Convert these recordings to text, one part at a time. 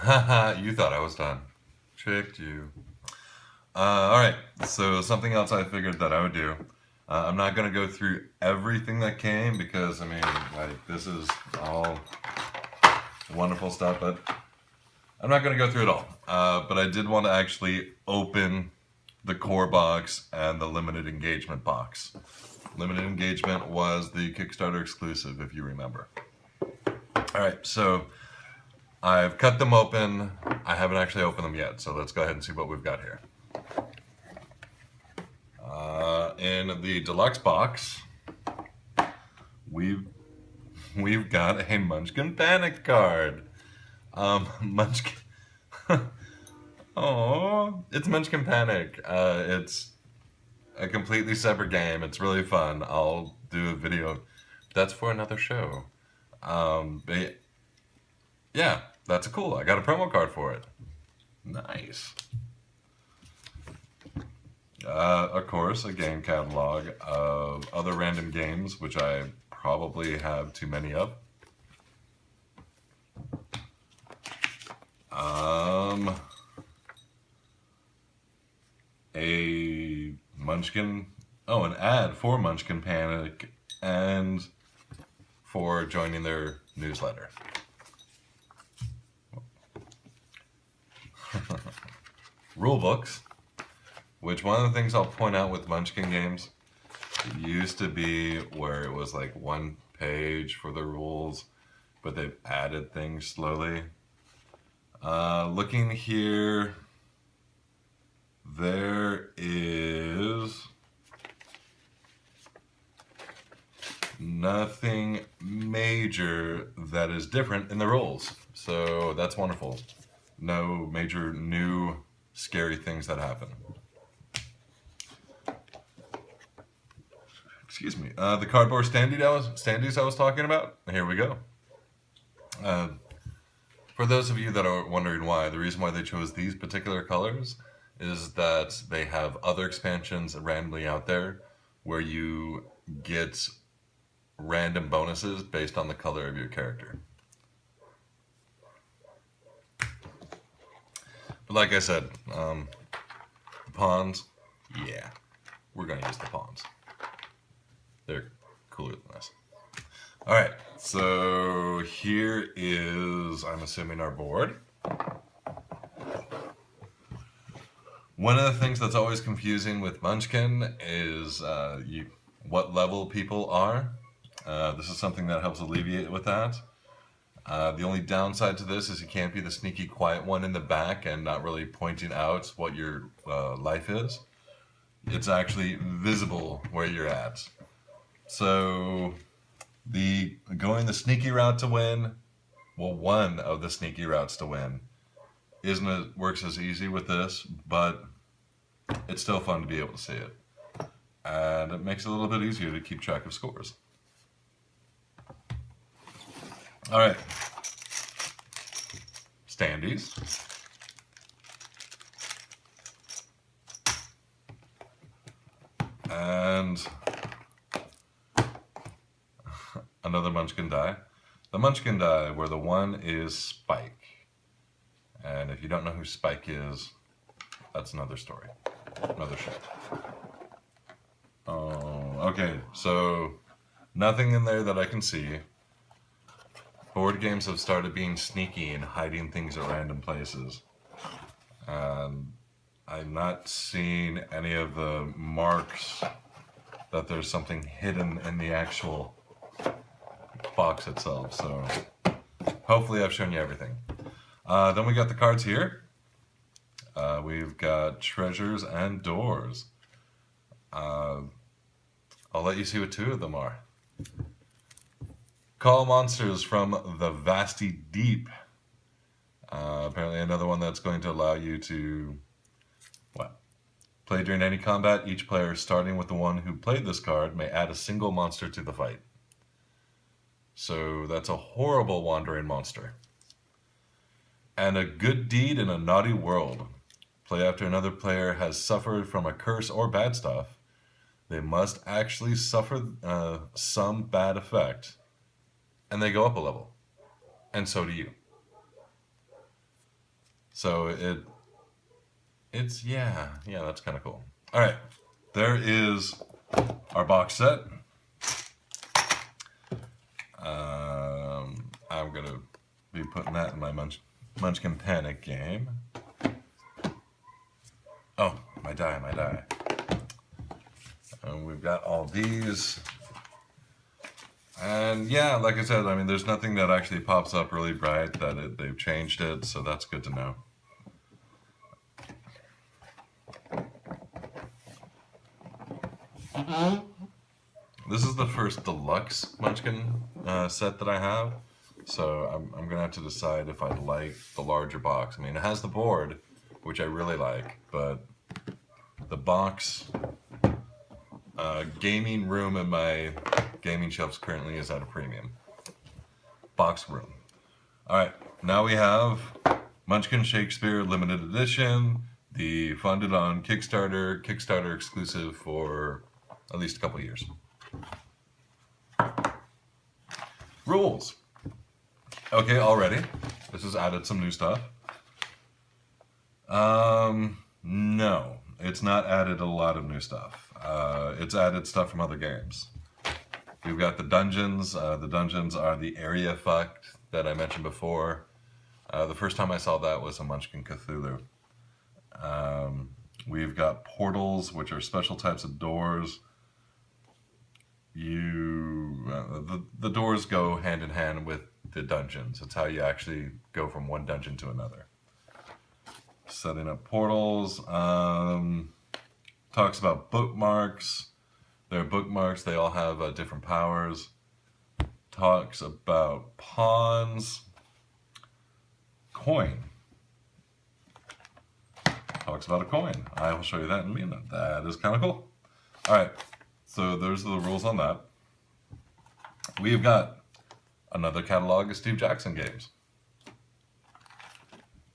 Haha, you thought I was done. Tricked you. Alright, so something else I figured that I would do. I'm not going to go through everything that came because, I mean, like, this is all wonderful stuff, but I'm not going to go through it all. But I did want to actually open the core box and the limited engagement box. Limited engagement was the Kickstarter exclusive, if you remember. Alright, so I've cut them open. I haven't actually opened them yet, so let's go ahead and see what we've got here. In the deluxe box, we've got a Munchkin Panic card. Munchkin. Oh, it's Munchkin Panic. It's a completely separate game. It's really fun. I'll do a video. That's for another show. But yeah, that's cool. I got a promo card for it. Nice. Of course, a game catalog of other random games, which I probably have too many of. A Munchkin, an ad for Munchkin Panic and for joining their newsletter. Rule books, which one of the things I'll point out with Munchkin games, it used to be where it was like one page for the rules, but they've added things slowly. Looking here, there is nothing major that is different in the rules, so that's wonderful. No major new scary things that happen. Excuse me. The cardboard standees I was talking about, here we go. For those of you that are wondering why, the reason why they chose these particular colors is that they have other expansions randomly out there where you get random bonuses based on the color of your character. But like I said, pawns, yeah, we're going to use the pawns. They're cooler than this. Alright, so here is, I'm assuming, our board. One of the things that's always confusing with Munchkin is what level people are. This is something that helps alleviate with that. The only downside to this is you can't be the sneaky quiet one in the back and not really pointing out what your life is. It's actually visible where you're at. So going the sneaky route to win, well, one of the sneaky routes to win works as easy with this, but it's still fun to be able to see it. And it makes it a little bit easier to keep track of scores. Alright. Standees. And another Munchkin die. The Munchkin die, where the one is Spike. And if you don't know who Spike is, that's another story. Another show. Oh, okay, so nothing in there that I can see. Board games have started being sneaky and hiding things at random places. I'm not seeing any of the marks that there's something hidden in the actual box itself, so hopefully I've shown you everything. Then we got the cards here. We've got treasures and doors. I'll let you see what two of them are. Call monsters from the vasty deep. Apparently another one that's going to allow you to play during any combat. Each player, starting with the one who played this card, may add a single monster to the fight. So that's a horrible wandering monster. And a good deed in a naughty world. Play after another player has suffered from a curse or bad stuff. They must actually suffer some bad effect. And they go up a level. And so do you. So it's yeah, that's kind of cool. All right, there is our box set. I'm gonna be putting that in my Munchkin Panic game. Oh, my die. And we've got all these. And yeah, like I said, I mean, there's nothing that actually pops up really bright that they've changed it, so that's good to know. This is the first deluxe Munchkin set that I have, so I'm gonna have to decide if I like the larger box. I mean, it has the board, which I really like, but the box gaming room in my gaming shelves currently is at a premium. Box room. All right, now we have Munchkin Shakespeare Limited Edition, the funded on Kickstarter exclusive for at least a couple years. Rules. Okay, already. This has added some new stuff. No, it's not added a lot of new stuff. It's added stuff from other games. We've got the dungeons. The dungeons are the area fucked that I mentioned before. The first time I saw that was in Munchkin Cthulhu. We've got portals, which are special types of doors. The doors go hand in hand with the dungeons. It's how you actually go from one dungeon to another. Setting up portals. Talks about bookmarks. They're bookmarks. They all have different powers. Talks about pawns. Coin. Talks about a coin. I will show you that in a minute. That is kind of cool. All right. So those are the rules on that. We've got another catalog of Steve Jackson games.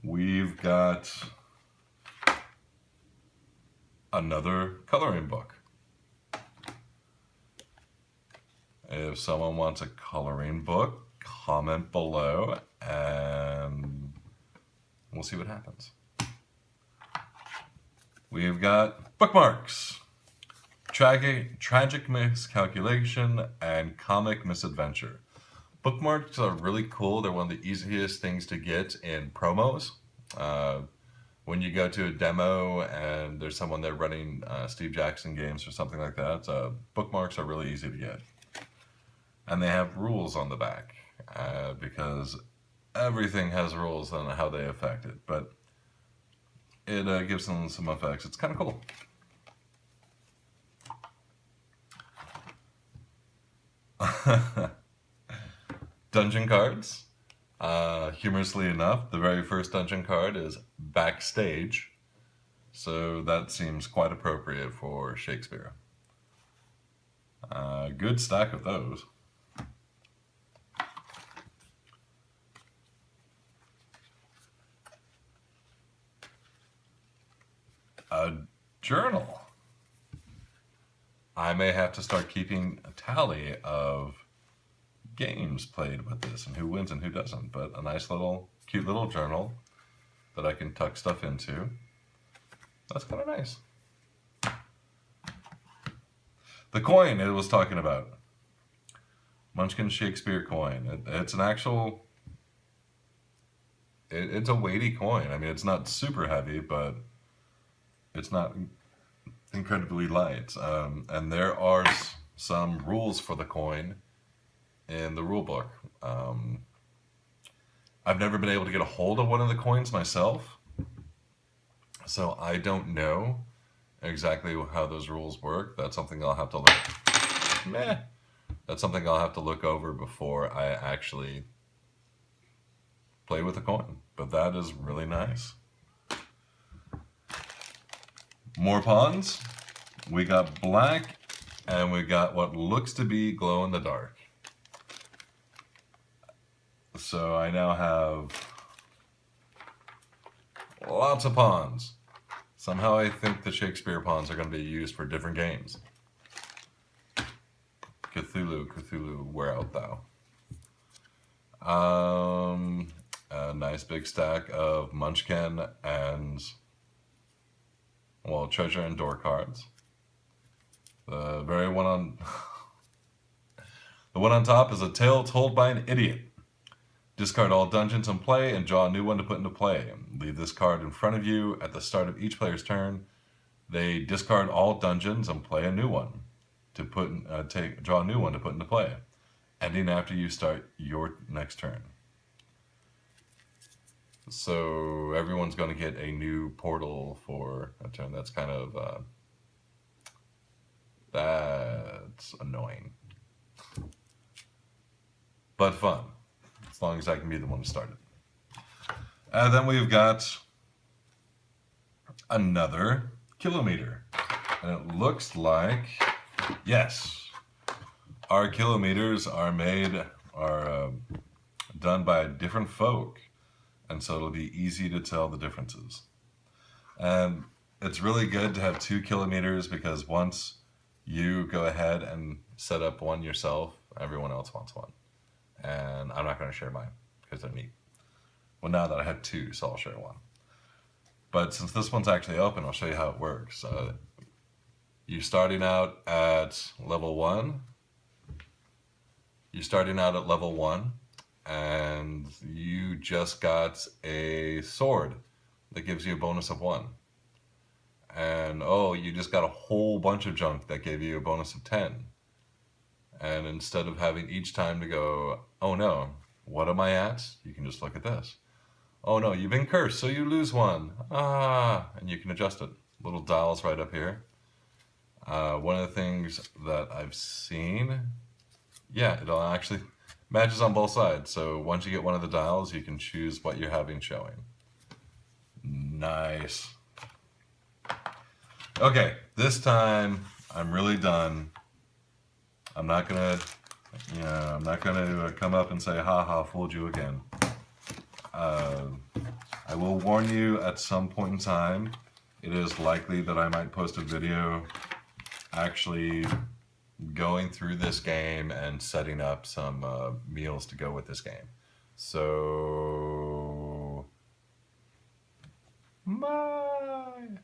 We've got another coloring book. If someone wants a coloring book, comment below and we'll see what happens. We've got bookmarks. Tragic miscalculation and comic misadventure. Bookmarks are really cool. They're one of the easiest things to get in promos. When you go to a demo and there's someone there running Steve Jackson games or something like that, bookmarks are really easy to get. And they have rules on the back because everything has rules on how they affect it. But it gives them some effects. It's kind of cool. Dungeon cards. Humorously enough, the very first dungeon card is backstage, so that seems quite appropriate for Shakespeare. Good stack of those. A journal. I may have to start keeping a tally of games played with this and who wins and who doesn't, but a nice little cute little journal that I can tuck stuff into. That's kind of nice. The coin it was talking about, Munchkin Shakespeare coin. It's an actual, it's a weighty coin. I mean, it's not super heavy, but it's not incredibly light. And there are some rules for the coin in the rule book. I've never been able to get a hold of one of the coins myself, so I don't know exactly how those rules work. That's something I'll have to look. That's something I'll have to look over before I actually play with the coin. But that is really nice. More pawns. We got black, and we got what looks to be glow in the dark. So I now have lots of pawns. Somehow I think the Shakespeare pawns are going to be used for different games. Cthulhu, where art thou? A nice nice big stack of Munchkin and, well, treasure and door cards. The very one on the one on top is a tale told by an idiot. Discard all dungeons in play and draw a new one to put into play. Leave this card in front of you at the start of each player's turn. They discard all dungeons and play a new one to draw a new one to put into play, ending after you start your next turn. So everyone's going to get a new portal for a turn. That's kind of that's annoying, but fun, as long as I can be the one to start it. And then we've got another kilometer, and it looks like, yes, our kilometers are done by different folk, and so it'll be easy to tell the differences. And it's really good to have 2 kilometers, because once you go ahead and set up one yourself, everyone else wants one. And I'm not going to share mine because they're neat. Well, now that I have 2, so I'll share one. But since this one's actually open, I'll show you how it works. You're starting out at level 1. You're starting out at level 1, and you just got a sword that gives you a bonus of 1. And oh, you just got a whole bunch of junk that gave you a bonus of 10. And instead of having each time to go, oh no, what am I at? You can just look at this. Oh no, you've been cursed, so you lose 1. And you can adjust it. Little dials right up here. One of the things that I've seen, yeah, it'll actually matches on both sides. So once you get one of the dials, you can choose what you're having showing. Nice. Okay, this time I'm really done. I'm not gonna come up and say, "Ha, fooled you again." I will warn you, at some point in time, it is likely that I might post a video actually going through this game and setting up some meals to go with this game. So, bye.